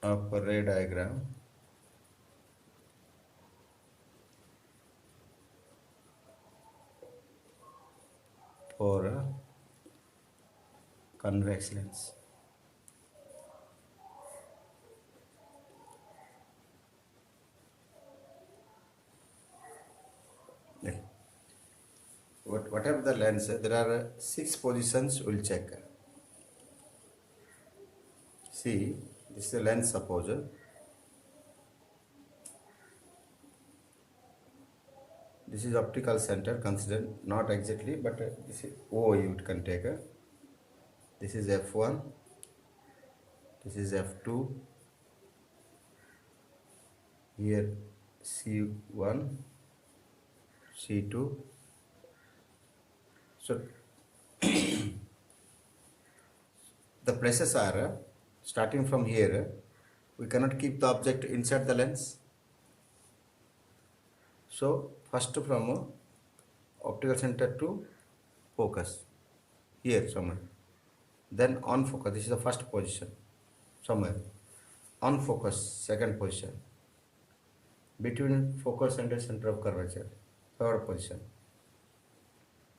of ray diagram for a convex lens. Yeah. Whatever the lens, there are 6 positions we'll check. See, this is the lens suppose. This is optical center, consider not exactly, but this is O you can take. This is F1, this is F2, here C1, C2. So the places are starting from here. We cannot keep the object inside the lens. So first from optical center to focus here somewhere. Then on focus, this is the first position somewhere. On focus, second position. Between focus and the center of curvature, third position.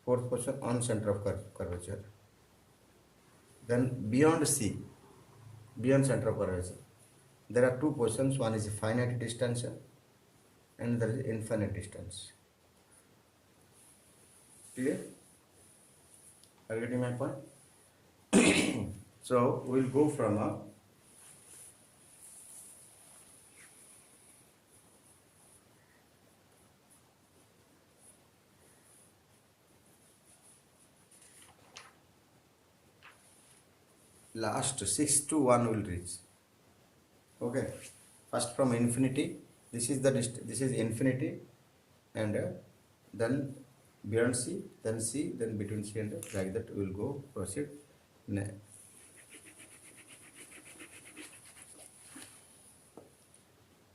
Fourth position, on center of curvature. Then beyond C, beyond center of curvature, there are 2 positions. One is finite distance and there is infinite distance. Clear? Are you getting my point? So we'll go from a last 6 to 1 will reach. Okay, first from infinity, this is the this is infinity, and then beyond C, then C, then between C and like that we will go proceed.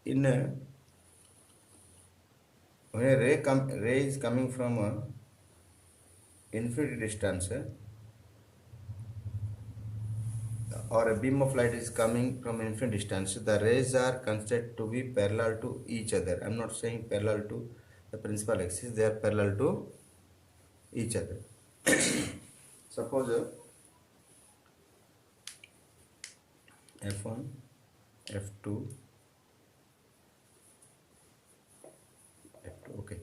In when a ray is coming from infinity distance, or a beam of light is coming from infinite distance, the rays are considered to be parallel to each other. I am not saying parallel to the principal axis, they are parallel to each other. Suppose F1, F2, F2, okay.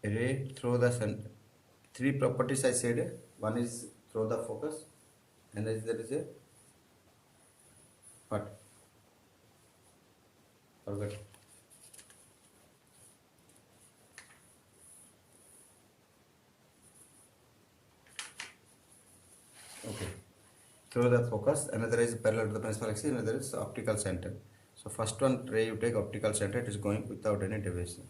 A ray through the center. 3 properties I said. One is through the focus, and there is a what? Forget. Okay. Through the focus, another is parallel to the principal axis, another is optical center. So first one ray you take optical center, it is going without any deviation.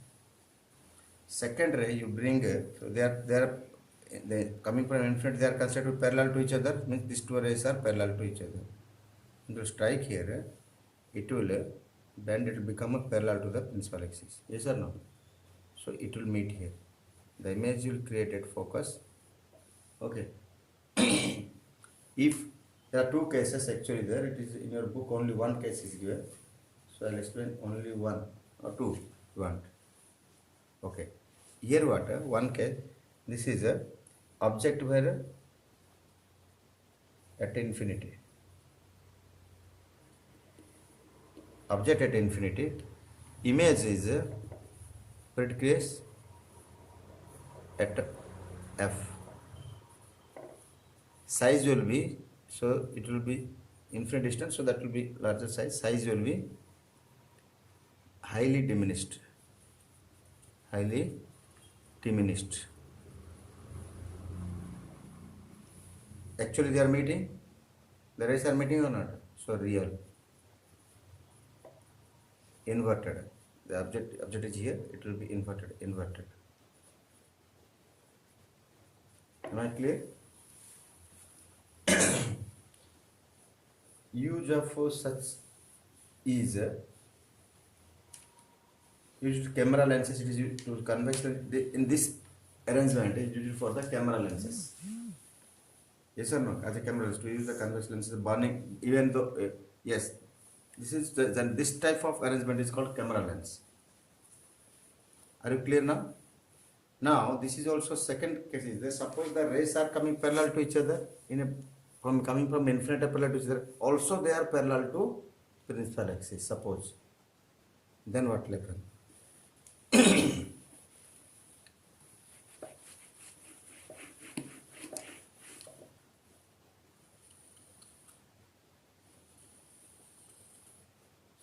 Second ray you bring, so they coming from infinite, they are considered parallel to each other, means these 2 rays are parallel to each other. And to strike here, it will bend, it will become parallel to the principal axis. Yes or no? So it will meet here. The image will create at focus. Okay. If there are 2 cases actually there, it is in your book only 1 case is given. So I'll explain only 1 or 2 you want. Okay. Here what? One case, this is a object where at infinity. Object at infinity. Image is it creates at F. Size will be, so it will be infinite distance, so that will be larger size. Size will be highly diminished. Highly diminished. Actually they are meeting, the rays are meeting or not? So real. Inverted. The object is here, it will be inverted. Am I clear? Use of such is used camera lenses. It is used to convex lens. In this arrangement is used for the camera lenses. Yes or no? As a camera lens, to use the convex lens is burning, even though, yes, this is then this type of arrangement is called camera lens. Are you clear now? Now, this is also second case is there. Suppose the rays are coming parallel to each other in a from coming from infinite parallel to each other. Also, they are parallel to principal axis. Suppose, then what will happen?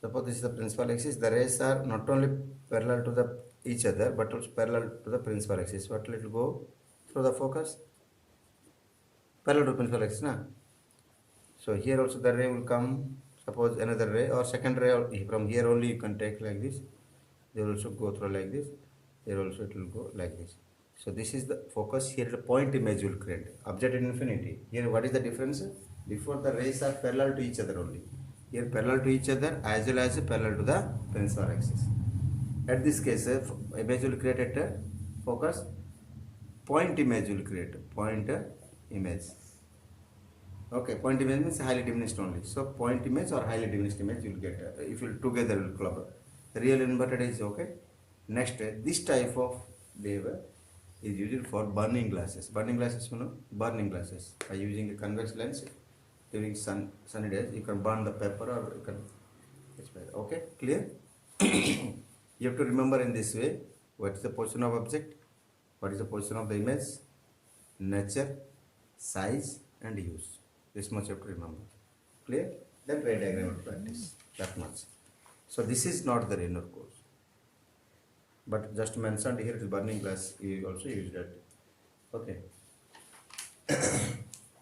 Suppose this is the principal axis. The rays are not only parallel to the each other but also parallel to the principal axis. What will it go through the focus? Parallel to principal axis, na? So here also the ray will come. Suppose another ray or second ray from here only you can take like this. They will also go through like this. Here also it will go like this. So this is the focus. Here the point image will create. Object in infinity. Here what is the difference? Before the rays are parallel to each other only. Here parallel to each other as well as parallel to the principal axis. At this case, image will create at a focus. Point image will create. Point image. Okay, point image means highly diminished only. So point image or highly diminished image you will get. If you together will club. Real inverted is okay. Next, this type of wave is used for burning glasses. Burning glasses, you know, burning glasses. By using a convex lens during sunny days, you can burn the paper or you can. Okay, clear? You have to remember in this way what is the position of object, what is the position of the image, nature, size, and use. This much you have to remember. Clear? Then ray diagram will practice. That much. So this is not the Raynor course. But just mentioned here is burning glass. You also use that. Okay.